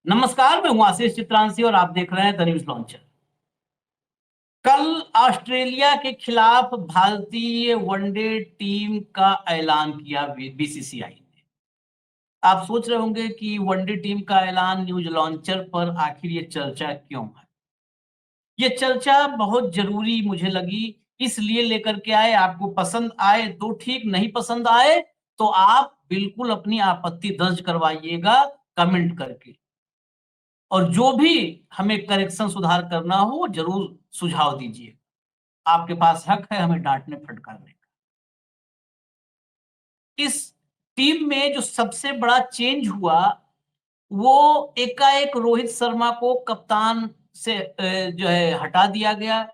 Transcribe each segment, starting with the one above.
नमस्कार, मैं हूं आशीष चित्रांशी और आप देख रहे हैं द न्यूज लॉन्चर। कल ऑस्ट्रेलिया के खिलाफ भारतीय वनडे टीम का ऐलान किया बीसीसीआई ने। आप सोच रहे होंगे कि वनडे टीम का ऐलान न्यूज लॉन्चर पर आखिर ये चर्चा क्यों है। ये चर्चा बहुत जरूरी मुझे लगी, इसलिए लेकर के आए। आपको पसंद आए तो ठीक, नहीं पसंद आए तो आप बिल्कुल अपनी आपत्ति दर्ज करवाइएगा कमेंट करके। और जो भी हमें करेक्शन सुधार करना हो वो जरूर सुझाव दीजिए। आपके पास हक है हमें डांटने फटकारने का। इस टीम में जो सबसे बड़ा चेंज हुआ वो एकाएक रोहित शर्मा को कप्तान से जो है हटा दिया गया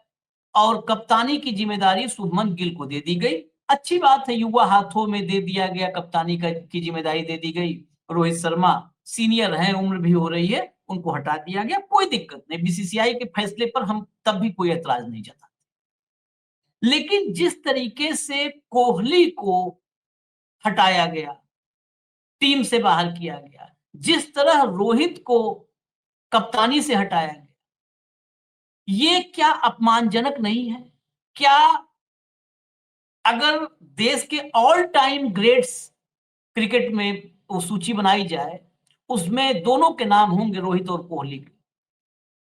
और कप्तानी की जिम्मेदारी शुभमन गिल को दे दी गई। अच्छी बात है, युवा हाथों में दे दिया गया, कप्तानी की जिम्मेदारी दे दी गई। रोहित शर्मा सीनियर हैं, उम्र भी हो रही है, उनको हटा दिया गया, कोई दिक्कत नहीं। बीसीसीआई के फैसले पर हम तब भी कोई एतराज नहीं जताते। लेकिन जिस तरीके से कोहली को हटाया गया, टीम से बाहर किया गया, जिस तरह रोहित को कप्तानी से हटाया गया, ये क्या अपमानजनक नहीं है? क्या अगर देश के ऑल टाइम ग्रेट्स क्रिकेट में वो सूची बनाई जाए, उसमें दोनों के नाम होंगे, रोहित और कोहली के।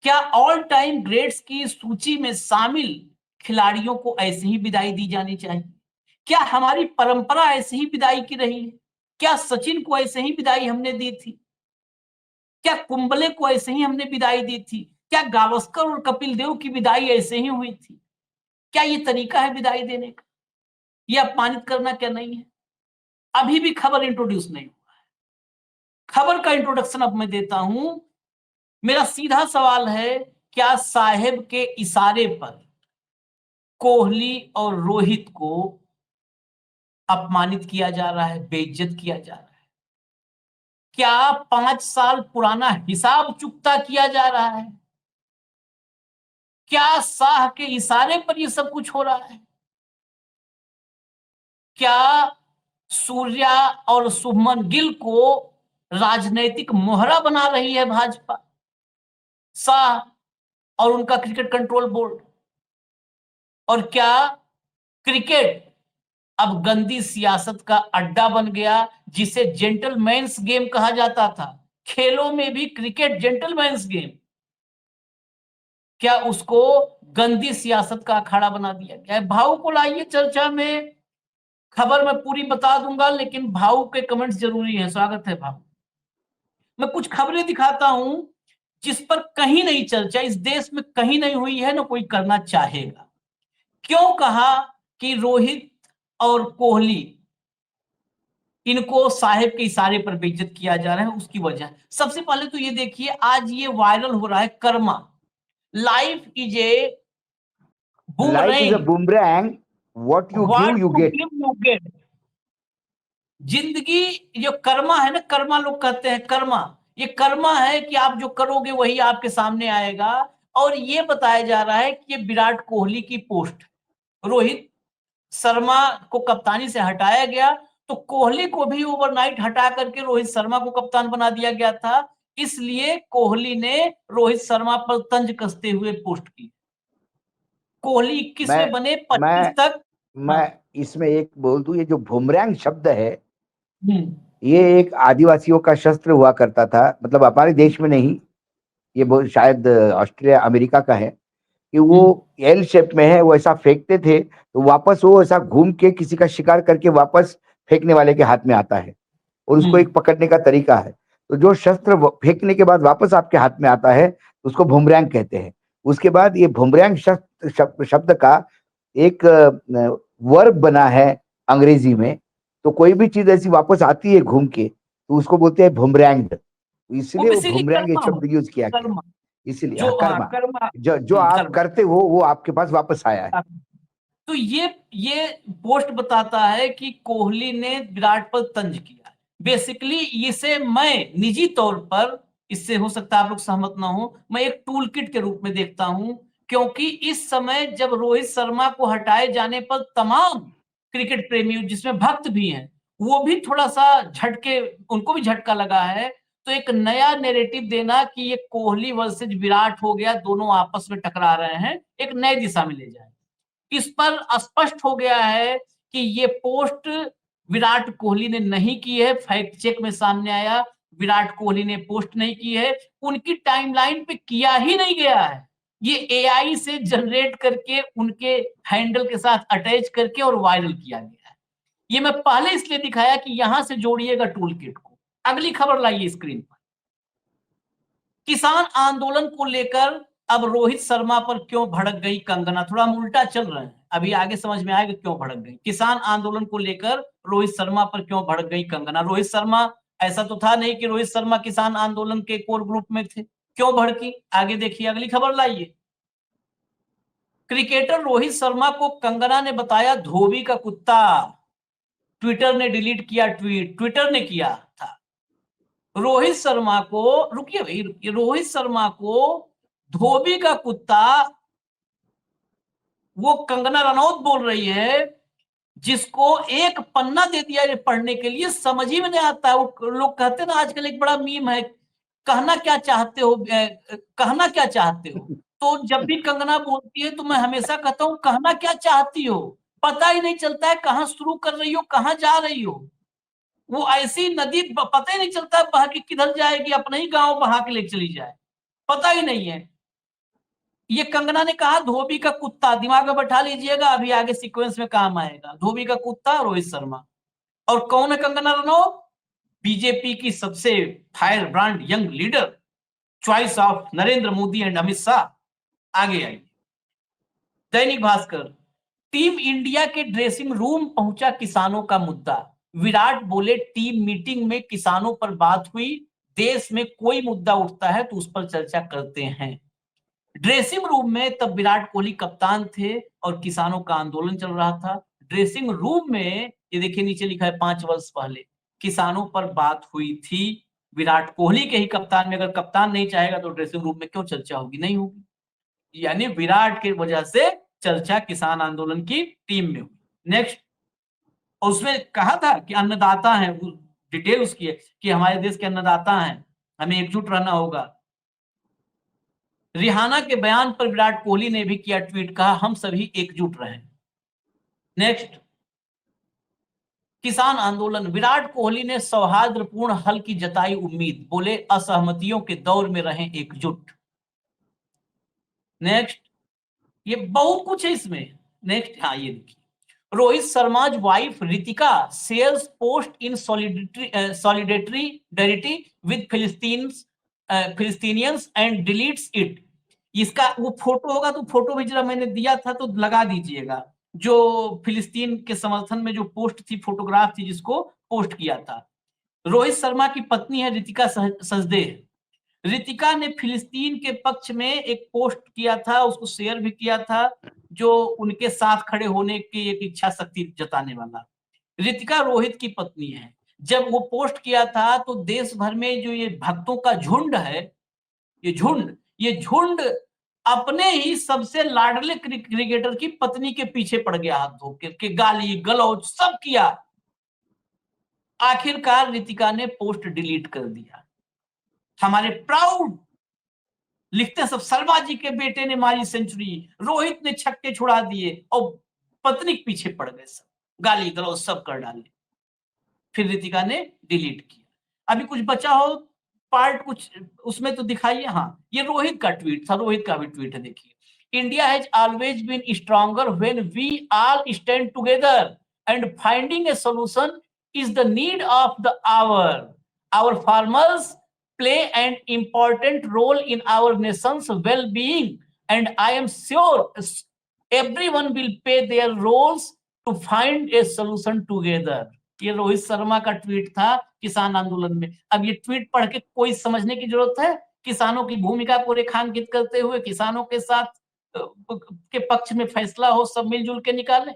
क्या ऑल टाइम ग्रेट्स की सूची में शामिल खिलाड़ियों को ऐसे ही विदाई दी जानी चाहिए? क्या हमारी परंपरा ऐसे ही विदाई की रही है? क्या सचिन को ऐसे ही विदाई हमने दी थी? क्या कुंबले को ऐसे ही हमने विदाई दी थी? क्या गावस्कर और कपिल देव की विदाई ऐसे ही हुई थी? क्या ये तरीका है विदाई देने का? ये अपमानित करना क्या नहीं है? अभी भी खबर इंट्रोड्यूस नहीं हुआ है। खबर का इंट्रोडक्शन अब मैं देता हूं। मेरा सीधा सवाल है, क्या साहेब के इशारे पर कोहली और रोहित को अपमानित किया जा रहा है, बेइज्जत किया जा रहा है? क्या 5 साल पुराना हिसाब चुकता किया जा रहा है? क्या शाह के इशारे पर यह सब कुछ हो रहा है? क्या सूर्या और शुभमन गिल को राजनैतिक मोहरा बना रही है भाजपा, शाह और उनका क्रिकेट कंट्रोल बोर्ड? और क्या क्रिकेट अब गंदी सियासत का अड्डा बन गया, जिसे जेंटलमैन्स गेम कहा जाता था? खेलों में भी क्रिकेट जेंटलमैन्स गेम, क्या उसको गंदी सियासत का अखाड़ा बना दिया गया है? भाऊ को लाइए चर्चा में। खबर मैं पूरी बता दूंगा, लेकिन भाऊ के कमेंट्स जरूरी है। स्वागत है भाऊ। मैं कुछ खबरें दिखाता हूं जिस पर कहीं नहीं चर्चा, इस देश में कहीं नहीं हुई है, ना कोई करना चाहेगा। क्यों कहा कि रोहित और कोहली, इनको साहेब के इशारे पर बेइज्जत किया जा रहा है, उसकी वजह। सबसे पहले तो ये देखिए, आज ये वायरल हो रहा है Karma, life is a Life is a boomerang, boomerang. What you what give, you you get. Give you get. जिंदगी जो कर्मा है ना, कर्मा लोग कहते हैं, कर्मा, ये कर्मा है कि आप जो करोगे वही आपके सामने आएगा। और ये बताया जा रहा है कि ये विराट कोहली की पोस्ट, रोहित शर्मा को कप्तानी से हटाया गया तो कोहली को भी ओवरनाइट हटा करके रोहित शर्मा को कप्तान बना दिया गया था। इसलिए कोहली ने रोहित शर्मा पर तंज कसते हुए पोस्ट की। कोहली 21 मैं में बने, 25 मैं तक। हाँ। मैं इसमें एक बोल दूं, ये जो बुमरैंग शब्द है, हम्म। ये एक आदिवासियों का शस्त्र हुआ करता था। मतलब हमारे देश में नहीं, ये शायद ऑस्ट्रेलिया अमेरिका का है कि वो हम्म। एल शेप में है, वो ऐसा फेंकते थे तो वापस वो ऐसा घूम के किसी का शिकार करके वापस फेंकने वाले के हाथ में आता है, और उसको हम्म। एक पकड़ने का तरीका है। तो जो शस्त्र फेंकने के बाद वापस आपके हाथ में आता है उसको बुमरैंग कहते हैं। उसके बाद ये बुमरैंग शब्द का एक वर्ब बना है अंग्रेजी में। तो कोई भी चीज ऐसी वापस आती है घूम के तो उसको बोलते हैं बुमरैंग्ड। वो इसीलिए वो बेसिकली बुमरैंग एक कर्मा शब्द होता यूज किया है, गया। कर्मा। इसीलिए जो हाँ, कर्मा, कर्मा। जो आप कर्मा। करते हो वो आपके पास वापस आया है। तो ये पोस्ट बताता है कि कोहली ने विराट पर तंज किया। बेसिकली इसे मैं निजी तौर पर, इससे हो सकता है आप लोग सहमत ना हो, मैं एक टूल किट के रूप में देखता हूं। क्योंकि इस समय जब रोहित शर्मा को हटाए जाने पर तमाम क्रिकेट प्रेमी, जिसमें भक्त भी हैं, वो भी थोड़ा सा झटके, उनको भी झटका लगा है। तो एक नया नैरेटिव देना कि ये कोहली वर्सेज विराट हो गया, दोनों आपस में टकरा रहे हैं, एक नई दिशा में ले जाए। इस पर स्पष्ट हो गया है कि ये पोस्ट विराट कोहली ने नहीं की है, फैक्ट चेक में सामने आया, विराट कोहली ने पोस्ट नहीं की है, उनकी टाइमलाइन पे किया ही नहीं गया है। ये एआई से जनरेट करके उनके हैंडल के साथ अटैच करके और वायरल किया गया है। ये मैं पहले इसलिए दिखाया कि यहां से जोड़िएगा टूल किट को। अगली खबर लाइए स्क्रीन पर। किसान आंदोलन को लेकर अब रोहित शर्मा पर क्यों भड़क गई कंगना, थोड़ा हम उल्टा चल रहे हैं, अभी आगे समझ में आएगा क्यों भड़क गई। किसान आंदोलन को लेकर रोहित शर्मा पर क्यों भड़क गई कंगना। रोहित शर्मा, ऐसा तो था नहीं कि रोहित शर्मा किसान आंदोलन के कोर ग्रुप में थे, क्यों भड़की, आगे देखिए, अगली खबर लाइए। क्रिकेटर रोहित शर्मा को कंगना ने बताया धोबी का कुत्ता, ट्विटर ने डिलीट किया ट्वीट, ट्विटर ने किया था। रोहित शर्मा को, रुकिए भाई रुकिए, रोहित शर्मा को धोबी का कुत्ता वो कंगना रनौत बोल रही है, जिसको एक पन्ना दे दिया है पढ़ने के लिए, समझ ही में नहीं आता है। वो लोग कहते हैं ना, आजकल एक बड़ा मीम है, कहना क्या चाहते हो, कहना क्या चाहते हो। तो जब भी कंगना बोलती है तो मैं हमेशा कहता हूं कहना क्या चाहती हो, पता ही नहीं चलता है कहां शुरू कर रही हो कहां जा रही हो। वो ऐसी नदी पता ही नहीं चलता बहा के किधर जाएगी, अपने ही गांव बहा के ले चली जाए, पता ही नहीं है। ये कंगना ने कहा धोबी का कुत्ता, दिमाग में बैठा लीजिएगा, अभी आगे सीक्वेंस में काम आएगा। धोबी का कुत्ता रोहित शर्मा, और कौन है कंगना रनौत, बीजेपी की सबसे fire brand young leader, choice of Narendra Modi and Amit Shah. आगे आइए। दैनिक भास्कर, टीम इंडिया के ड्रेसिंग रूम पहुंचा किसानों का मुद्दा, विराट बोले टीम मीटिंग में किसानों पर बात हुई, देश में कोई मुद्दा उठता है तो उस पर चर्चा करते हैं। ड्रेसिंग रूम में तब विराट कोहली कप्तान थे और किसानों का आंदोलन चल रहा था। ड्रेसिंग रूम में ये देखिए नीचे लिखा है 5 वर्ष पहले किसानों पर बात हुई थी, विराट कोहली के ही कप्तान में, अगर कप्तान नहीं चाहेगा तो ड्रेसिंग रूम में क्यों चर्चा होगी, नहीं होगी। यानी विराट की वजह से चर्चा किसान आंदोलन की टीम में हुई। नेक्स्ट, उसमें कहा था कि अन्नदाता है, डिटेल उसकी है कि हमारे देश के अन्नदाता हैं, हमें एकजुट रहना होगा। रिहाना के बयान पर विराट कोहली ने भी किया ट्वीट, कहा हम सभी एकजुट रहें। नेक्स्ट, किसान आंदोलन, विराट कोहली ने सौहार्दपूर्ण हल की जताई उम्मीद, बोले असहमतियों के दौर में रहें एकजुट। नेक्स्ट, ये बहुत कुछ है इसमें। नेक्स्ट, हाँ ये देखिए, Rohit Sharma's wife Ritika shares post in solidarity with Palestinians and deletes it। इसका वो फोटो होगा तो फोटो भी जरा मैंने दिया था तो लगा दीजिएगा, जो फिलिस्तीन के समर्थन में जो पोस्ट थी, फोटोग्राफ थी जिसको पोस्ट किया था। रोहित शर्मा की पत्नी है रितिका सजदेह। रितिका ने फिलिस्तीन के पक्ष में एक पोस्ट किया था, उसको शेयर भी किया था, जो उनके साथ खड़े होने की एक इच्छा शक्ति जताने वाला। रितिका रोहित की पत्नी है। जब वो पोस्ट किया था तो देश भर में जो ये भक्तों का झुंड है, ये झुंड अपने ही सबसे लाडले क्रिकेटर की पत्नी के पीछे पड़ गया, हाथ धो के गाली गलौज सब किया। आखिरकार रितिका ने पोस्ट डिलीट कर दिया। हमारे प्राउड लिखते हैं सब, शर्मा जी के बेटे ने मारी सेंचुरी, रोहित ने छक्के छुड़ा दिए और पत्नी के पीछे पड़ गए, सब गाली गलौज सब कर डाले। फिर रितिका ने डिलीट किया। अभी कुछ बचा हो पार्ट कुछ उसमें तो दिखाइए। हाँ, ये रोहित का ट्वीट था, रोहित का भी ट्वीट है, देखिए। India has always been stronger when we all stand together and finding a solution is the need of the hour farmers play an important role in our nation's well-being, and I am sure everyone will play their roles to find a solution together। ये रोहित शर्मा का tweet था किसान आंदोलन में। अब ये tweet पढ़ के कोई समझने की जरूरत है, किसानों की भूमिका को रेखांकित करते हुए किसानों के साथ के पक्ष में फैसला हो, सब मिलजुल के निकालें।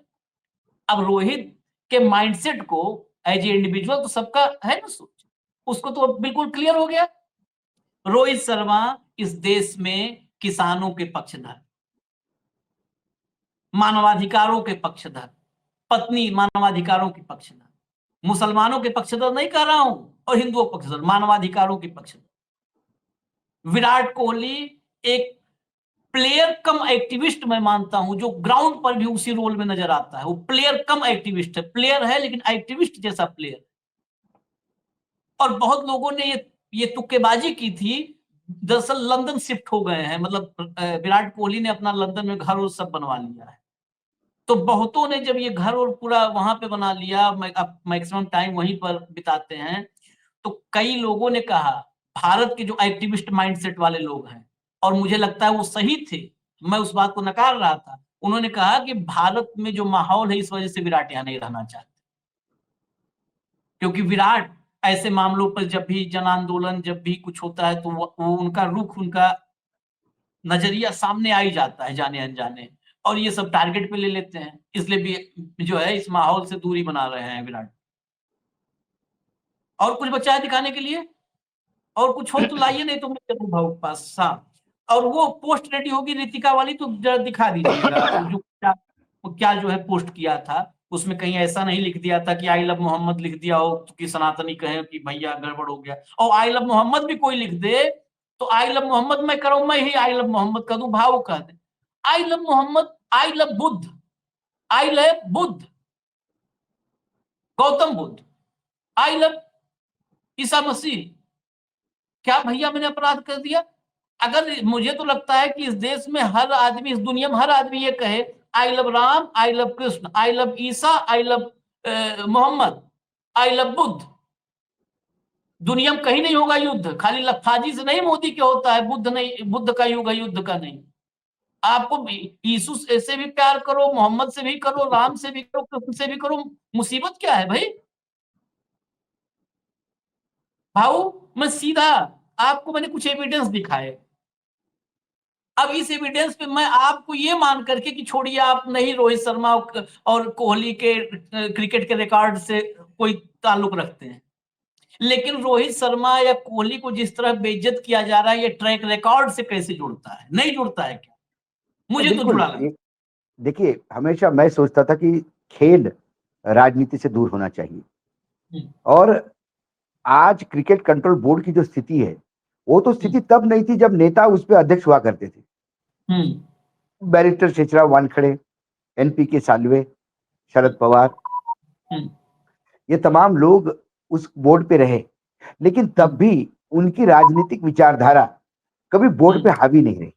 अब रोहित के माइंडसेट को एज ए इंडिविजुअल तो सबका है ना सोच, उसको तो बिल्कुल क्लियर हो गया। रोहित शर्मा इस देश में किसानों के पक्षधर, मानवाधिकारों के पक्षधर, पत्नी मानवाधिकारों के पक्षधर, मुसलमानों के पक्षधर नहीं कह रहा हूं, और हिंदुओं के पक्ष से, मानवाधिकारों के पक्ष में। विराट कोहली एक प्लेयर कम एक्टिविस्ट मैं मानता हूं, जो ग्राउंड पर भी उसी रोल में नजर आता है। वो प्लेयर कम एक्टिविस्ट है, प्लेयर है लेकिन एक्टिविस्ट जैसा प्लेयर। और बहुत लोगों ने ये तुक्केबाजी की थी। दरअसल लंदन शिफ्ट हो गए हैं, मतलब विराट कोहली ने अपना लंदन में घर और सब बनवा लिया है। तो बहुतों ने जब ये घर और पूरा वहां पे बना लिया, मैक्सिमम टाइम वहीं पर बिताते हैं, तो कई लोगों ने कहा, भारत के जो एक्टिविस्ट माइंडसेट वाले लोग हैं, और मुझे लगता है वो सही थे, मैं उस बात को नकार रहा था, उन्होंने कहा कि भारत में जो माहौल है इस वजह से विराट यहां नहीं रहना चाहते। क्योंकि विराट ऐसे मामलों पर जब भी जन आंदोलन, जब भी कुछ होता है, तो वो उनका रुख, उनका नजरिया सामने आ ही जाता है जाने अनजाने, और ये सब टारगेट पे ले लेते हैं। इसलिए भी जो है इस माहौल से दूरी बना रहे हैं विराट। और कुछ बचा है दिखाने के लिए? और कुछ हो तो लाइए, नहीं तो मैं चलूं भाऊ के पास। हाँ, और वो पोस्ट रेडी होगी रितिका वाली, तो जरा दिखा दीजिएगा। वो क्या जो है पोस्ट किया था, उसमें कहीं ऐसा नहीं लिख दिया था कि आई लव मोहम्मद लिख दिया हो तो कि सनातनी कहे कि भैया गड़बड़ हो गया। और आई लव मोहम्मद भी कोई लिख दे तो आई लव मोहम्मद मैं करूं, मैं ही आई लव मोहम्मद कर दूं, भाव कह दे। I love Mohammad, I love Buddha, I love Buddha, Gautam Buddha, I love Isa Masih. क्या भैया मैंने अपराध कर दिया? अगर मुझे तो लगता है कि इस देश में हर आदमी, इस दुनिया में हर आदमी ये कहे I love Ram, I love Krishna, I love Isa, I love Mohammad, I love Buddha, दुनिया में कहीं नहीं होगा युद्ध। खाली लफाजी से नहीं मोदी के होता है, बुद्ध नहीं, बुद्ध का युग है, युद्ध का नहीं। आपको यीशु से भी प्यार करो, मोहम्मद से भी करो, राम से भी करो, कृष्ण से भी करो, मुसीबत क्या है भाई? भाऊ मैं सीधा आपको मैंने कुछ एविडेंस दिखाए। अब इस एविडेंस पे मैं आपको ये मान करके कि छोड़िए आप नहीं रोहित शर्मा और कोहली के क्रिकेट के रिकॉर्ड से कोई ताल्लुक रखते हैं, लेकिन रोहित शर्मा या कोहली को जिस तरह बेइज्जत किया जा रहा है, ये ट्रैक रिकॉर्ड से कैसे जुड़ता है? नहीं जुड़ता है क्या? मुझे तो बिल्कुल। जुड़ा लगा। देखिए, हमेशा मैं सोचता था कि खेल राजनीति से दूर होना चाहिए। हम्म, और आज क्रिकेट कंट्रोल बोर्ड की जो स्थिति है, वो तो हम्म, स्थिति तब नहीं थी जब नेता उस पे अध्यक्ष हुआ करते थे। हम्म, बैरिस्टर शेषराव वानखड़े, एनपीके साल्वे, हम्म, शरद पवार, हम्म, ये तमाम लोग उस बोर्ड पे रहे, लेकिन तब हम्म, भी उनकी राजनीतिक विचारधारा कभी बोर्ड पे हम्म, हावी नहीं रही।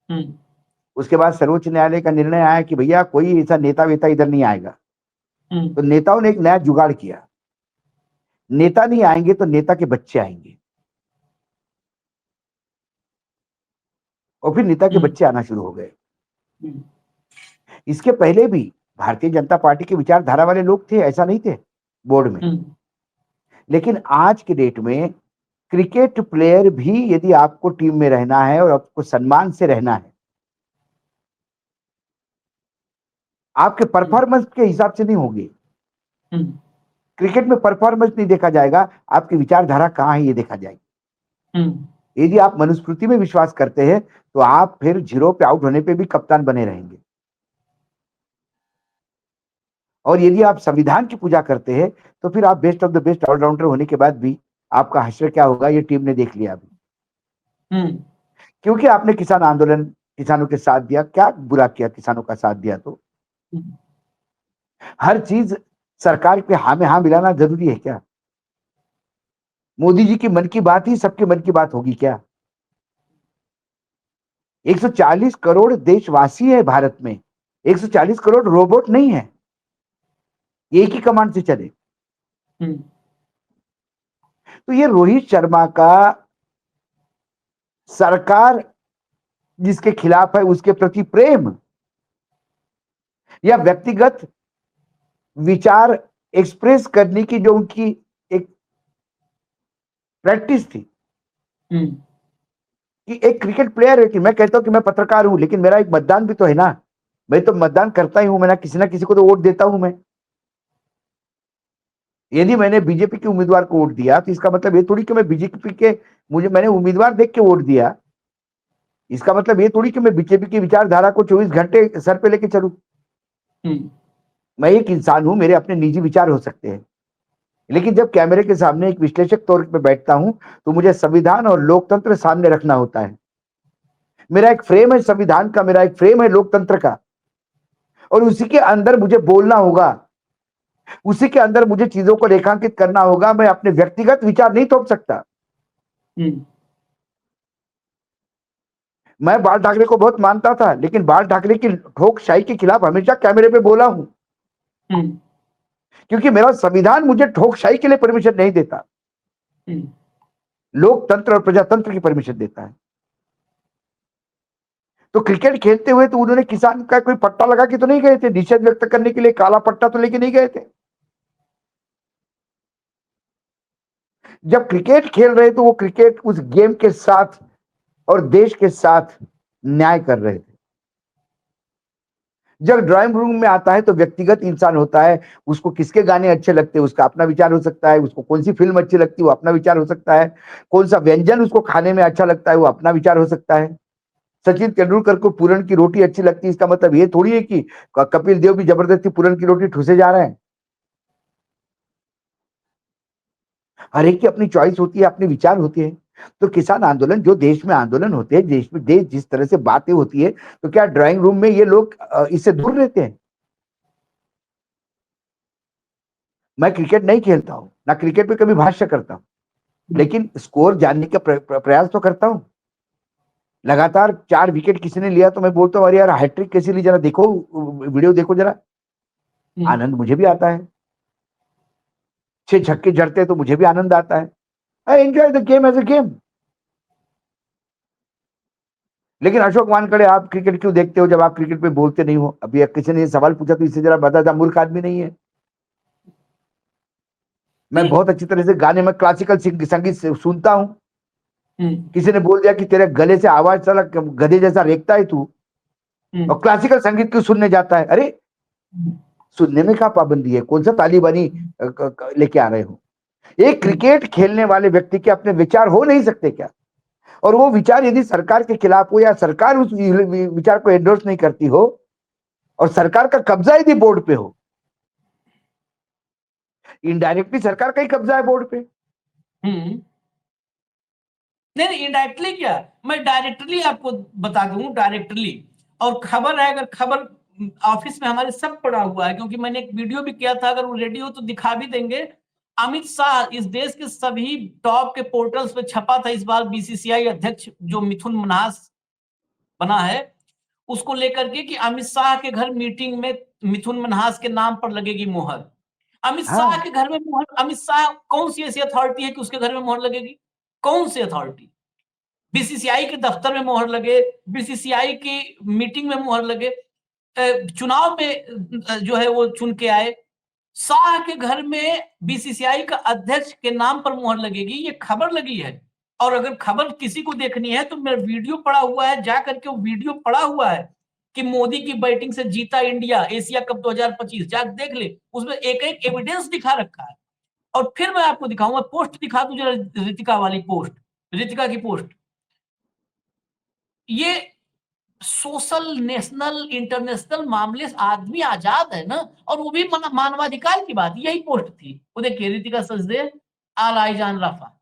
हम्म, उसके बाद सर्वोच्च न्यायालय का निर्णय आया कि भैया कोई ऐसा नेता वेता इधर नहीं आएगा। हम्म, तो नेताओं ने एक नया जुगाड़ किया, नेता नहीं आएंगे तो नेता के बच्चे आएंगे, और फिर नेता के हम्म, बच्चे आना शुरू हो गए। हम्म, इसके पहले भी भारतीय जनता पार्टी की विचारधारा वाले लोग थे, ऐसा नहीं थे बोर्ड में। हम्म, लेकिन आज के डेट में क्रिकेट प्लेयर भी, यदि आपको टीम में रहना है और आपको सम्मान से रहना है, आपके परफॉर्मेंस के हिसाब से नहीं होगी। हम्म, क्रिकेट में परफॉर्मेंस नहीं देखा जाएगा, आपकी विचारधारा कहां है ये देखा जाएगा। हम्म, यदि आप मनुस्मृति में विश्वास करते हैं तो आप फिर जीरो पे आउट होने पे भी कप्तान बने रहेंगे। और यदि आप संविधान की पूजा करते हैं तो फिर आप best of the best allrounder होने के बाद भी आपका हश्र क्या होगा ये टीम ने देख लिया अभी। हम्म, क्योंकि आपने किसान आंदोलन, किसानों के साथ दिया, क्या बुरा किया किसानों का साथ दिया? तो हम्म, हर चीज सरकार के हाँ में हाँ मिलाना जरूरी है क्या? मोदी जी की मन की बात ही सबके मन की बात होगी क्या? 140 करोड़ देशवासी है भारत में, 140 करोड़ रोबोट नहीं है, एक ही कमांड से चले। हम्म, तो ये रोहित शर्मा का सरकार जिसके खिलाफ है उसके प्रति प्रेम या व्यक्तिगत विचार एक्सप्रेस करने की जो उनकी एक प्रैक्टिस थी हम्म, कि एक क्रिकेट प्लेयर है कि मैं कहता हूं कि मैं पत्रकार हूं, लेकिन मेरा एक मतदान भी तो है ना, मैं तो मतदान करता ही हूं, मैं ना किसी को तो वोट देता हूं मैं। यदि मैंने बीजेपी के उम्मीदवार को वोट दिया तो इसका मतलब ये थोड़ी कि मैं बीजेपी के, मुझे मैंने उम्मीदवार देख के वोट दिया, इसका मतलब ये थोड़ी कि मैं बीजेपी की विचारधारा को 24 घंटे सर पे लेके चलूं। हम्म, मैं एक इंसान हूं, मेरे अपने निजी विचार हो सकते हैं, लेकिन जब कैमरे के सामने एक विश्लेषक तौर पे बैठता हूं तो मुझे संविधान और लोकतंत्र सामने रखना होता है। मेरा एक फ्रेम है संविधान का, मेरा एक फ्रेम है लोकतंत्र का, और उसी के अंदर मुझे बोलना होगा, उसी के अंदर मुझे चीजों को रेखांकित करना होगा। मैं अपने व्यक्तिगत विचार नहीं थोप सकता। मैं बाल ठाकरे को बहुत मानता था, लेकिन बाल ठाकरे की ठोकशाही के खिलाफ हमेशा कैमरे पे बोला हूं, क्योंकि मेरा संविधान मुझे ठोकशाही के लिए परमिशन नहीं देता, लोकतंत्र और प्रजातंत्र की परमिशन देता है। तो क्रिकेट खेलते हुए तो उन्होंने किसान का कोई पट्टा लगा के तो नहीं गए थे, निषेध व्यक्त करने के लिए काला पट्टा तो लेके नहीं गए थे। जब क्रिकेट खेल रहे तो वो क्रिकेट उस गेम के साथ और देश के साथ न्याय कर रहे थे। जब ड्राइंग रूम में आता है तो व्यक्तिगत इंसान होता है, उसको किसके गाने अच्छे लगते हैं उसका अपना विचार हो सकता है, उसको कौन सी फिल्म अच्छी लगती है वो अपना विचार हो सकता है, कौन सा व्यंजन उसको खाने में अच्छा लगता है वो अपना विचार हो सकता है। सचिन तेंदुलकर को पूरन की रोटी अच्छी लगती है, इसका मतलब ये थोड़ी है कि कपिल देव भी जबरदस्ती पूरन की रोटी ठुसे जा रहे हैं। हर एक की अपनी चॉइस होती है, अपने विचार होते हैं। तो किसान आंदोलन, जो देश में आंदोलन होते हैं, देश जिस तरह से बातें होती है, तो क्या ड्राइंग रूम में ये लोग इससे दूर रहते हैं? मैं क्रिकेट नहीं खेलता हूं, ना क्रिकेट पे कभी भाष्य करता हूं, लेकिन स्कोर जानने का प्रयास तो करता हूं। लगातार 4 विकेट किसी ने लिया तो मैं बोलता हूँ अरे यार हैट्रिक कैसे ली, जरा देखो, वीडियो देखो जरा। आनंद मुझे भी आता है, 6 छक्के जड़ते तो मुझे भी आनंद आता है। I enjoy the game as a game. लेकिन अशोक वानखड़े, आप क्रिकेट क्यों देखते हो जब आप क्रिकेट पे बोलते नहीं हो? अभी किसी ने ये सवाल पूछा तो इससे जरा बता था, मूर्ख आदमी नहीं है। मैं बहुत अच्छी तरह से गाने में क्लासिकल संगीत सुनता हूं। किसी ने बोल दिया कि तेरे गले से आवाज साला गधे जैसा रेखता है तू, और क्लासिकल संगीत क्यों सुनने जाता है? अरे सुनने में क्या पाबंदी है? कौन सा तालिबानी लेके आ रहे हो? एक क्रिकेट खेलने वाले व्यक्ति के अपने विचार हो नहीं सकते क्या? और वो विचार यदि सरकार के खिलाफ हो या सरकार उस विचार को एंडोर्स नहीं करती हो और सरकार का कब्जा यदि बोर्ड पे हो, इनडायरेक्टली सरकार का ही कब्जा है बोर्ड पे। नहीं, इनडायरेक्टली क्या, मैं डायरेक्टली आपको बता दूं, डायरेक्टली। और खबर है, अगर खबर ऑफिस में हमारे सब पड़ा हुआ है, क्योंकि मैंने एक वीडियो भी किया था, अगर वो रेडी हो तो दिखा भी देंगे। अमित शाह इस देश के सभी टॉप के पोर्टल्स पे छपा था इस बार, बीसीसीआई अध्यक्ष जो मिथुन मन्हास बना है उसको लेकर के, कि अमित शाह के घर मीटिंग में मिथुन मन्हास के नाम पर लगेगी मोहर। अमित शाह के घर में मोहर, अमित शाह कौन सी ऐसी अथॉरिटी है कि उसके घर में मोहर लगेगी? कौन सी अथॉरिटी? बीसीसीआई के दफ्तर में मोहर लगे, बीसीसीआई की मीटिंग में मोहर लगे, चुनाव में जो है वो चुन के आए। शाह के घर में बीसीसीआई का अध्यक्ष के नाम पर मोहर लगेगी, ये खबर लगी है। और अगर खबर किसी को देखनी है तो मेरा वीडियो पड़ा हुआ है, जा करके वो वीडियो पड़ा हुआ है कि मोदी की बैटिंग से जीता इंडिया एशिया कप 2025, जा देख ले, उसमें एक एक एविडेंस दिखा रखा है। और फिर मैं आपको दिखाऊंगा, पोस्ट दिखा दूं जरा, रितिका वाली पोस्ट, रितिका की पोस्ट। ये सोशल नेशनल इंटरनेशनल मामले से आदमी आजाद है ना, और वो भी मानवाधिकार की बात, यही पोस्ट थी। वो देखिए, रितिका सचदेव, आल आईजान राफा,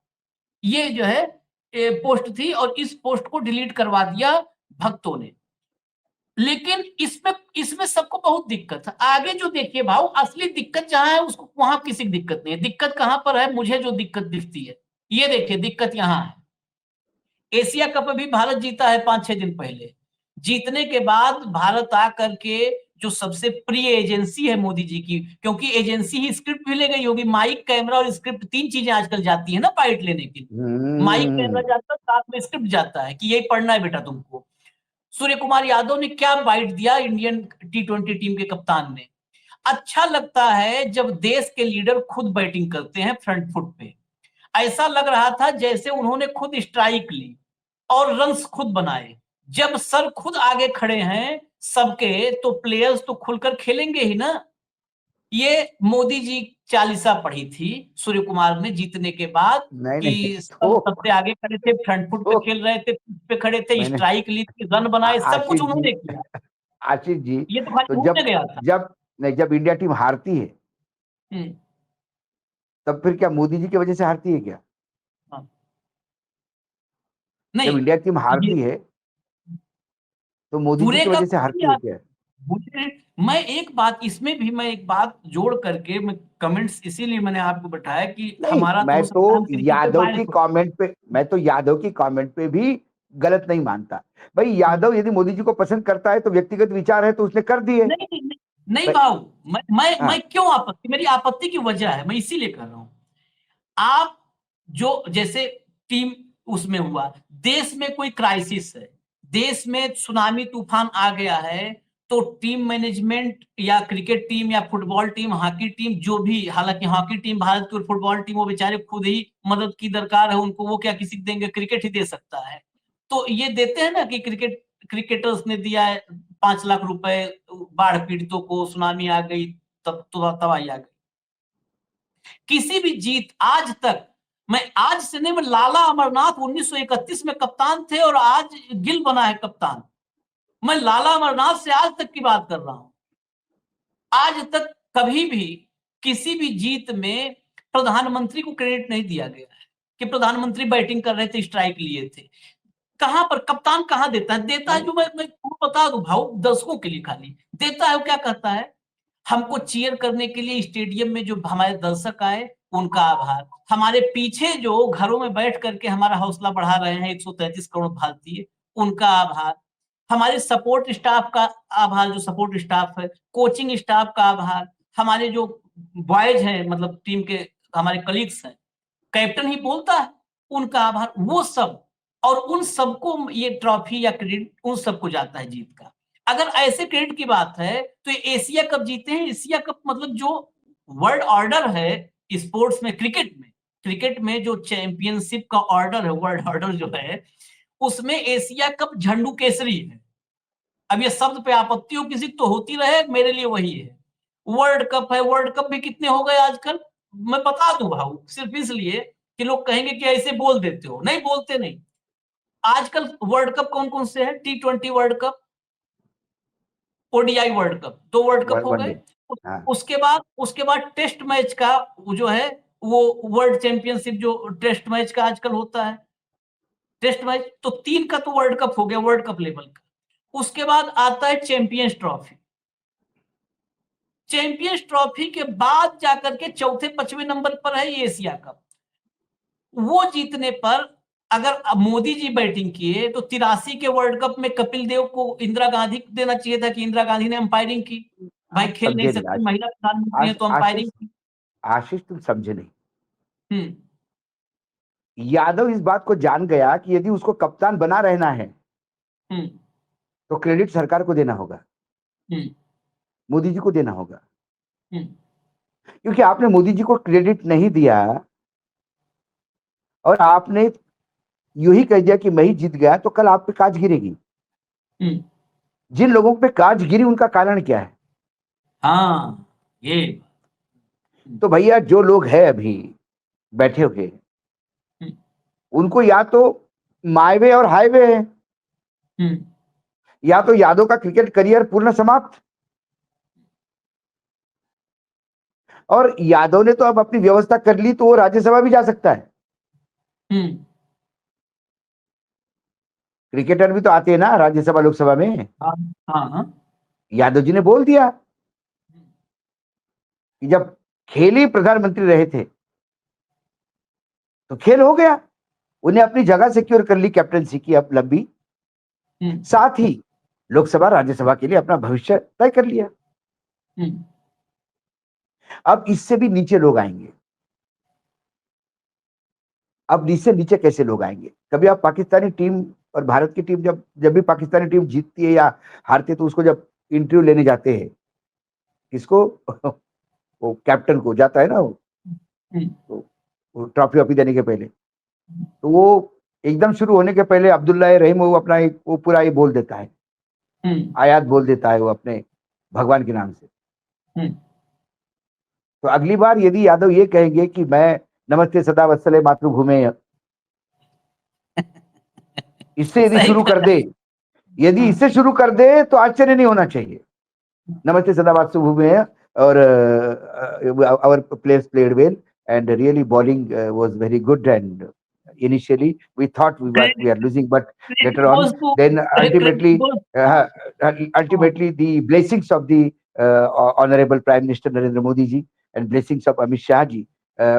ये जो है पोस्ट थी, और इस पोस्ट को डिलीट करवा दिया भक्तों ने। लेकिन इसमें इसमें सबको बहुत दिक्कत है। आगे जो देखिए भाव, असली दिक्कत जहां है उसको वहां किसी की दिक्कत नहीं है। दिक्कत कहां पर है? मुझे जो दिक्कत दिखती है, ये देखिए, दिक्कत यहां है। एशिया कप भी भारत जीता है 5-6 दिन पहले। जीतने के बाद भारत आकर के जो सबसे प्रिय एजेंसी है मोदी जी की, क्योंकि एजेंसी ही स्क्रिप्ट भी ले गई होगी, माइक, कैमरा और स्क्रिप्ट, 3 चीजें आजकल जाती है ना बाइट लेने के लिए। माइक, कैमरा जाता है, साथ में स्क्रिप्ट जाता है कि यही पढ़ना है बेटा तुमको। सूर्य कुमार यादव ने क्या बाइट दिया इंडियन T20 टीम के कप्तान ने। अच्छा लगता है जब देश के लीडर खुद बैटिंग करते हैं फ्रंट फुट पे। ऐसा लग रहा था जैसे उन्होंने खुद स्ट्राइक ली और रन्स खुद बनाए। जब सर खुद आगे खड़े हैं सबके, तो प्लेयर्स तो खुलकर खेलेंगे ही ना। ये मोदी जी चालीसा पढ़ी थी सूर्य कुमार ने जीतने के बाद, नहीं नहीं, कि सब सबसे आगे खड़े थे, फ्रंट फुट पे तो खेल रहे थे, पे खड़े थे, मैंने स्ट्राइक ली थी, रन बनाए, सब कुछ आशीष जी, उन्होंने किया। आशीष जी, ये तो खाली तो घूमने जब गया था। जब नहीं, जब इंडिया टीम हारती है हम्म, तब फिर क्या मोदी जी की वजह से हारती है क्या? हाँ, जब नहीं इंडिया टीम ये हारती है तो मोदी जी पूरे की का वजह से पूरी हारती है आप क्या? मैं एक बात इसमें भी मैं एक बात जोड़ करके मैं कमेंट्स इसीलिए मैंने आपको बताया कि नहीं, हमारा तो मैं हो तो सकता है हम क्रिकेट पे यादव बायस की हो। कमेंट पे मैं तो यादव की कमेंट पे भी गलत नहीं मानता। भाई यादव यदि मोदी जी को पसंद करता है तो व्यक्तिगत विचार है तो उसने कर दिए। नहीं नहीं नहीं, नहीं भाई, भाऊ, मैं हाँ, क्यों आपत्ति, मेरी आपत्ति की वजह है, मैं इसीलिए कर रहा हूं। आप जो जैसे टीम उसमें हुआ, देश में कोई क्राइसिस है, देश में सुनामी तूफान आ गया है, तो टीम मैनेजमेंट या क्रिकेट टीम या फुटबॉल टीम, हॉकी टीम जो भी, हालांकि हॉकी टीम भारत की और फुटबॉल टीम वो बेचारे खुद ही मदद की दरकार है, उनको वो क्या किसी को देंगे, क्रिकेट ही दे सकता है। तो ये देते हैं ना कि क्रिकेटर्स ने दिया है 5 लाख रुपए बाढ़ पीड़ितों को, सुनामी आ गई, तब तो तबाही आ गई। किसी भी जीत आज तक, मैं आज से नहीं, मैं लाला अमरनाथ 1931 में कप्तान थे और आज गिल बना है कप्तान, मैं लाला अमरनाथ से आज तक की बात कर रहा हूं। आज तक कभी भी किसी भी जीत में प्रधानमंत्री को क्रेडिट नहीं दिया गया है कि प्रधानमंत्री बैटिंग कर रहे थे, स्ट्राइक लिए थे। कहां पर कप्तान कहां देता है? देता है, नहीं, जो मैं बता दूं भाव, दर्शकों के लिए खाली देता है। वो क्या कहता है, हमको चीयर करने के लिए स्टेडियम में जो हमारे दर्शक आए उनका आभार, हमारे पीछे जो घरों में बैठ करके हमारा हौसला बढ़ा रहे हैं 133 करोड़ भारतीय, उनका आभार, हमारे सपोर्ट स्टाफ का आभार, जो सपोर्ट स्टाफ है, कोचिंग स्टाफ का आभार, हमारे जो बॉयज हैं, मतलब टीम के हमारे कलीग्स हैं, कैप्टन ही बोलता है, उनका आभार, वो सब। और उन सबको ये ट्रॉफी या क्रेडिट उन सबको जाता है जीत का। अगर ऐसे क्रेडिट की बात है तो एशिया कप जीते हैं। एशिया कप मतलब जो वर्ल्ड ऑर्डर है स्पोर्ट्स में, क्रिकेट में जो चैंपियनशिप का ऑर्डर है, वर्ल्ड ऑर्डर जो है, उसमें एशिया कप झंडू केसरी है। अब ये शब्द पे आपत्ति हो किसी तो होती रहे, मेरे लिए वही है। वर्ल्ड कप है, वर्ल्ड कप भी कितने हो गए आजकल, मैं बता दूं भाऊ, सिर्फ इसलिए कि लोग कहेंगे कि ऐसे बोल देते हो, नहीं बोलते नहीं। आजकल वर्ल्ड कप कौन कौन से हैं? T20 world cup, ODI world cup, 2 world cup हो वनडे। गए। हाँ, उसके बाद टेस्ट मैच का जो है, वो वर्ल्ड चैंपियनशिप जो टेस्ट मैच का आजकल होता है, टेस्ट मैच तो 3 का तो वर्ल्ड कप हो गया, वर्ल्ड कप लेवल का। उसके बाद आता है चैंपियंस ट्रॉफी, चैंपियंस ट्रॉफी के बाद जाकर के चौथे 5वें नंबर पर है ये एशिया कप। वो जीतने पर अगर मोदी जी बैटिंग किए तो 83 के वर्ल्ड कप में कपिल देव को इंदिरा गांधी को देना चाहिए था कि इंदिरा गांधी ने अंपायरिंग की। भाई आप खेल नहीं समझे नहीं सकती महिला प्रधानमंत्री है तो आशीष, अंपायरिंग की। आशीष तुम समझे नहीं। हम्म। यादव इस बात को जान गया कि यदि उसको कप्तान बना रहना है हम्म। तो क्रेडिट सरकार को देना होगा, हम्म। मोदी जी को देना होगा। हम्म। क्योंकि आपने मोदी जी को क्रेडिट नहीं दिया और आपने यूं ही कह दिया कि मैं ही जीत गया, तो कल आप पे काज गिरेगी। हम्म। जिन लोगों पे काज गिरी उनका कारण क्या है? हाँ, ये। हम्म। तो भैया जो लोग हैं अभी बैठे हुए, हम्म। उनको या तो माईवे और हाईवे है, हम्म। या तो यादव का क्रिकेट करियर पूर्ण समाप्त। और यादव ने तो अब अपनी व्यवस्था कर ली तो वो राज्यसभा भी जा सकता है। हम्म। क्रिकेटर भी तो आते हैं ना राज्यसभा लोकसभा में। हाँ हाँ हाँ। यादव जी ने बोल दिया कि जब खेल ही प्रधानमंत्री रहे थे तो खेल हो गया, उन्हें अपनी जगह सिक्योर कर ली कैप्टनसी की अब लंबी, हम्म। साथ ही लोकसभा राज्यसभा के लिए अपना भविष्य तय कर लिया। हम्म। अब इससे भी नीचे लोग आएंगे। अब नीचे नीचे कैसे लोग आएंगे? कभी आप पाकिस्तानी टीम और भारत की टीम, जब जब भी पाकिस्तानी टीम जीतती है या हारती है तो उसको जब इंटरव्यू लेने जाते हैं, किसको वो कैप्टन को जाता है ना हम्म। वो ट्रॉफी वॉफी देने के पहले, तो वो एकदम शुरू होने के पहले अब्दुल्ला रहीम वो अपना वो पूरा ये बोल देता है, हम्म। आयात बोल देता है वो अपने भगवान के नाम से। हम्म। तो अगली बार यदि यादव ये कहेंगे कि मैं नमस्ते सदा वत्सले मातृभूमे, इससे यदि सही शुरू कह कर रहे दे, यदि हैं। इससे शुरू कर दे तो आश्चर्य नहीं होना चाहिए। नमस्ते सदा वास्तुभूमि और our players played well and really bowling was very good. And initially we thought we are Credit, losing, but credit later on, goes to then credit goes. uh, Oh, ultimately the blessings of the honorable Prime Minister Narendra Modi ji and blessings of Amit Shah ji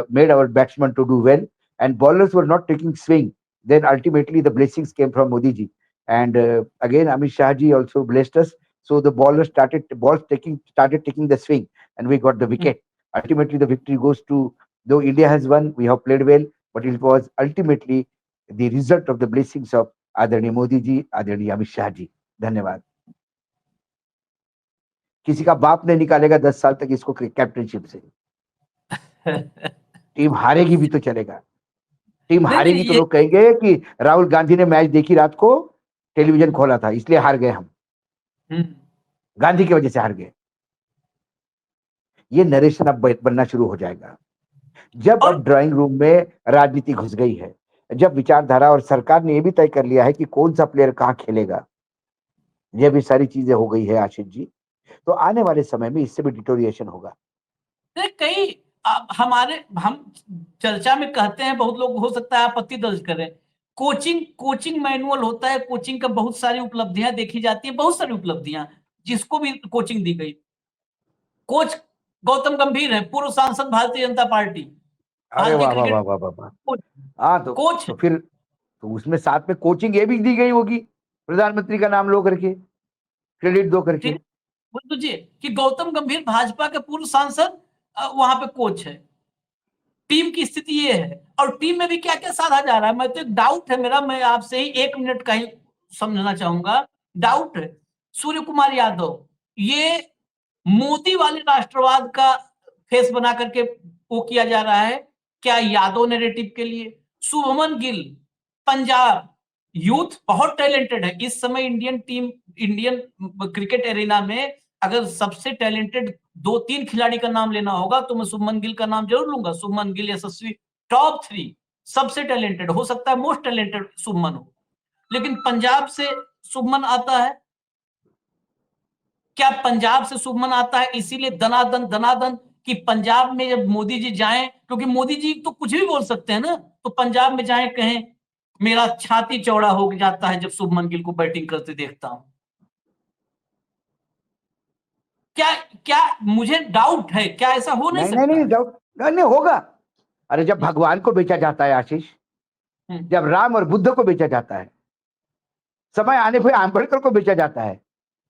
made our batsmen to do well, and bowlers were not taking swing. Then ultimately the blessings came from Modi ji, and again Amit Shah ji also blessed us. So the balls started taking the swing, and we got the mm, wicket. Ultimately, the victory goes to, though India has won, we have played well, but it was ultimately the result of the blessings of आदरणीय मोदी जी, आदरणीय अमित शाह जी. धन्यवाद. किसी का बाप नहीं निकालेगा 10 साल तक इसको कैप्टनशिप से. टीम हारेगी भी तो चलेगा. टीम नहीं नहीं हारेगी तो ये लोग कहेंगे कि राहुल गांधी ने मैच देखी रात को, टेलीविजन खोला था, इसलिए हार गए हम. हम्म, गांधी की वजह से हार गए. ये नरेशन अब बनना शुरू हो जाएगा. जब और अब ड्राइंग रूम में राजनीति घुस गई है, जब विचारधारा और सरकार ने यह भी तय कर लिया है कि कौन सा प्लेयर कहां खेलेगा, ये भी सारी चीजें हो गई है आशीष जी, तो आने वाले समय में इससे भी डिटोरिएशन होगा. कई हमारे हम चर्चा में कहते हैं, बहुत लोग हो सकता है आपत्ति दर्ज करें। कोचिंग कोचिंग मैनुअल होता है, कोचिंग का बहुत सारी उपलब्धियां देखी जाती है, बहुत सारी उपलब्धियां जिसको भी कोचिंग दी गई। कोच गौतम गंभीर है, पूर्व सांसद भारतीय जनता पार्टी, अरे भारतीय वाह वाह वाह क्रिकेट वाह वाह वाह. कोच। हाँ, कोच तो फिर तो उसमें साथ में कोचिंग ये भी दी गई होगी, प्रधानमंत्री का नाम लो करके, क्रेडिट दो करके. ठीक, बोल तुझे कि गौतम गंभीर भाजपा के पूर्व सांसद वहां पे कोच है। टीम की स्थिति ये है, और टीम में भी क्या क्या साधा जा रहा है। मैं तो एक डाउट है मेरा, मैं आपसे ही 1 मिनट का ही समझना चाहूंगा। डाउट है, सूर्य कुमार यादव ये मोदी वाले राष्ट्रवाद का फेस बना करके वो किया जा रहा है क्या यादव नैरेटिव के लिए। शुभमन गिल पंजाब यूथ बहुत टैलेंटेड है इस समय। Indian team, Indian cricket arena में अगर सबसे टैलेंटेड 2-3 खिलाड़ी का नाम लेना होगा तो मैं शुभमन गिल का नाम जरूर लूंगा। शुभमन गिल यशस्वी, टॉप 3 सबसे टैलेंटेड, हो सकता है मोस्ट टैलेंटेड शुभमन हो। लेकिन पंजाब से शुभमन आता है क्या? पंजाब से शुभमन आता है इसीलिए दनादन दनादन कि पंजाब में जब मोदी जी जाएं, क्योंकि मोदी जी तो कुछ भी बोल सकते हैं ना, तो पंजाब में जाएं कहें मेरा छाती चौड़ा हो जाता है जब शुभमन गिल को बैटिंग करते देखता हूं। क्या क्या मुझे डाउट है, क्या ऐसा हो नहीं नहीं नहीं नहीं, सकता? डाउट नहीं होगा. अरे जब भगवान को बेचा जाता है आशीष, हम्म, जब राम और बुद्ध को बेचा जाता है, समय आने पर आंबेडकर को बेचा जाता है,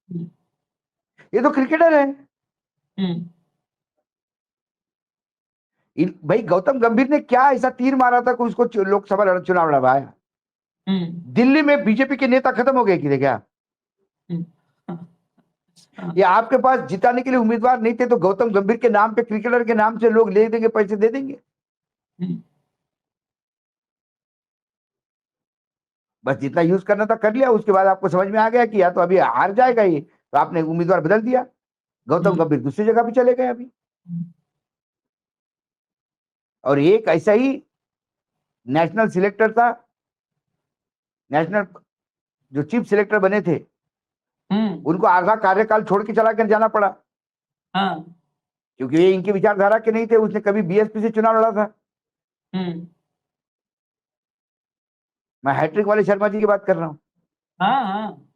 हम्म, ये तो क्रिकेटर है. हम्म, भाई गौतम गंभीर ने क्या ऐसा तीर मारा था कि उसको लोकसभा चुनाव लड़वाया? हम्म, दिल्ली में बीजेपी के नेता खत्म हो गए कि क्या? हम्म, हाँ, हाँ, या आपके पास जिताने के लिए उम्मीदवार नहीं थे तो गौतम गंभीर के नाम पे, क्रिकेटर के नाम से लोग ले देंगे, पैसे दे देंगे? हम्म, बस जितना यूज करना था कर लिया, उसके बाद आपको समझ में आ गया कि या तो अभी हार जाएगा ये, तो आपने उम्मीदवार बदल दिया. गौतम हम्म, गंभीर दूसरी जगह भी चले गए अभी. और एक ऐसा ही नेशनल सिलेक्टर था, नेशनल जो चीफ सिलेक्टर बने थे, उनको आधा कार्यकाल छोड़ के चला कर जाना पड़ा, हाँ, क्योंकि ये इनकी विचारधारा के नहीं थे. उसने कभी बीएसपी से चुनाव लड़ा था. हम्म, मैं हैट्रिक वाले शर्मा जी की बात कर रहा हूं. हाँ, हाँ,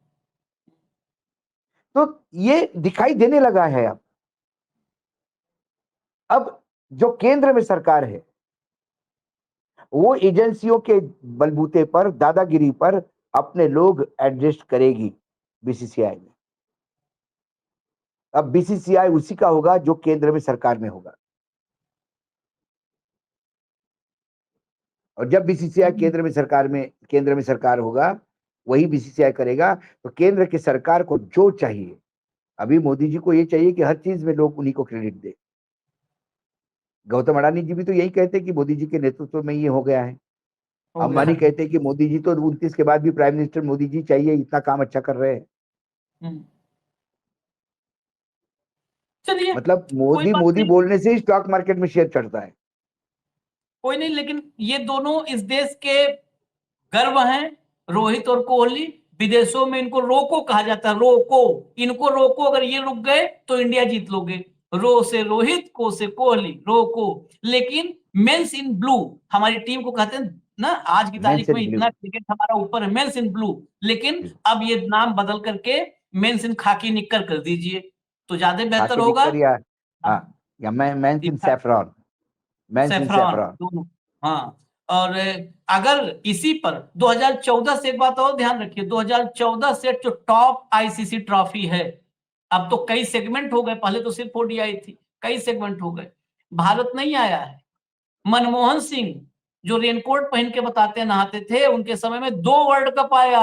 तो ये दिखाई देने लगा है अब जो केंद्र में सरकार है वो एजेंसियों के बलबूते पर, दादागिरी पर अपने लोग एडजस्ट करेगी बीसीसीआई में. अब बीसीसीआई उसी का होगा जो केंद्र में सरकार में होगा, और जब बीसीसीआई केंद्र में सरकार होगा, वही बीसीसीआई करेगा. तो केंद्र की सरकार को जो चाहिए, अभी मोदी जी को ये चाहिए कि हर चीज में लोग उन्हीं को क्रेडिट दे. गौतम अडानी जी भी तो यही कहते हैं कि मोदी जी के नेतृत्व में ये हो गया है. हो गया। अंबानी कहते हैं कि मोदी जी तो 29 के बाद भी प्राइम मिनिस्टर मोदी जी चाहिए, इतना काम अच्छा कर रहे हैं. हम्म, चलिए मतलब कोई मोदी बात मोदी नहीं, बोलने से ही स्टॉक मार्केट में शेयर चढ़ता है. कोई नहीं, लेकिन ये दोनों इस देश के गर्व हैं, रोहित और कोहली। विदेशों में इनको रोको कहा जाता है, रोको, इनको रोको, अगर ये रुक गए तो इंडिया जीत लोगे। रो से रोहित, को से कोहली, रोको। लेकिन मेंस इन ब्लू हमारी टीम को कहते हैं ना, आज की तारीख मेंस में इन ब्लू। इतना क्रिकेट हमारा ऊपर है, मेंस इन ब्लू, लेकिन अब ये नाम बदल करके मेंस इन खाकी निक्कर कर दीजिए तो ज्यादा बेहतर खाकी होगा। निक्कर हाँ, या मेंस इन सैफरॉन, मेंस इन सेफ्रॉन सैफरॉन। दोनों। हाँ, और अगर इसी पर 2014 से एक बात और ध्यान रखिए, 2014 से जो टॉप आईसीसी ट्रॉफी है, अब तो कई सेगमेंट हो गए, पहले तो सिर्फ ओडीआई थी, कई सेगमेंट हो गए, भारत नहीं आया है। मनमोहन सिंह जो रेनकोट पहन के बताते नहाते थे, उनके समय में 2 वर्ल्ड कप आया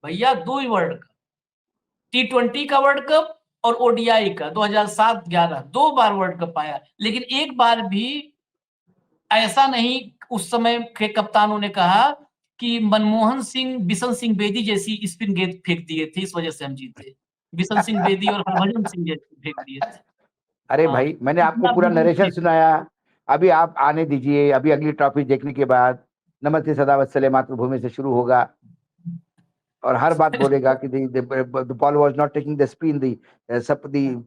भैया, 2 ही वर्ल्ड कप, T20 का वर्ल्ड कप और ओडीआई का 2007-11, 2 बार वर्ल्ड कप आया, लेकिन एक बार भी ऐसा नहीं उस समय के कप्तानों ने कहा कि मनमोहन सिंह बिशन सिंह बेदी जैसी स्पिन गेंद फेंक दिए थे, इस वजह से हम जीते। बिशन सिंह बेदी और हरभजन सिंह जैसे फेंक दिए थे। अरे हाँ, भाई, मैंने आपको इतना पूरा भी नहीं नरेशन फेंक। सुनाया। अभी आप आने दीजिए, अभी अगली ट्रॉफी देखने के बाद नमस्ते सदा वत्सले मातृभूमि से शुरू होगा और हर बात बोलेगा कि the ball was not taking the spin, the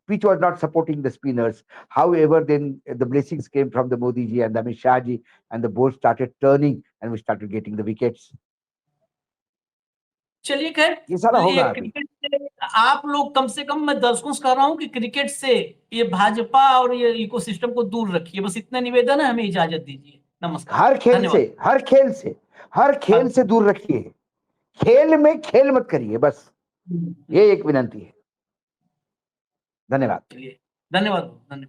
pitch was not supporting the spinners. However, then the blessings came from the Modi ji and the Amit Shah ji, and the ball started turning and we started getting the wickets. चलिए खैर, ये सारा ये होगा अभी। Cricket से आप लोग कम से कम, मैं दर्शकों से कह रहा हूँ कि क्रिकेट से ये भाजपा और ये इकोसिस्टम को दूर रखिए, बस इतना निवेदन है, हमें इजाजत दीजिए, नमस्कार, हर खेल से, धन्यवाद। हर खेल से, हर खेल से दूर रखिए। खेल में खेल मत करिए, बस ये एक विनंती है। धन्यवाद। चलिए, धन्यवाद धन्यवाद।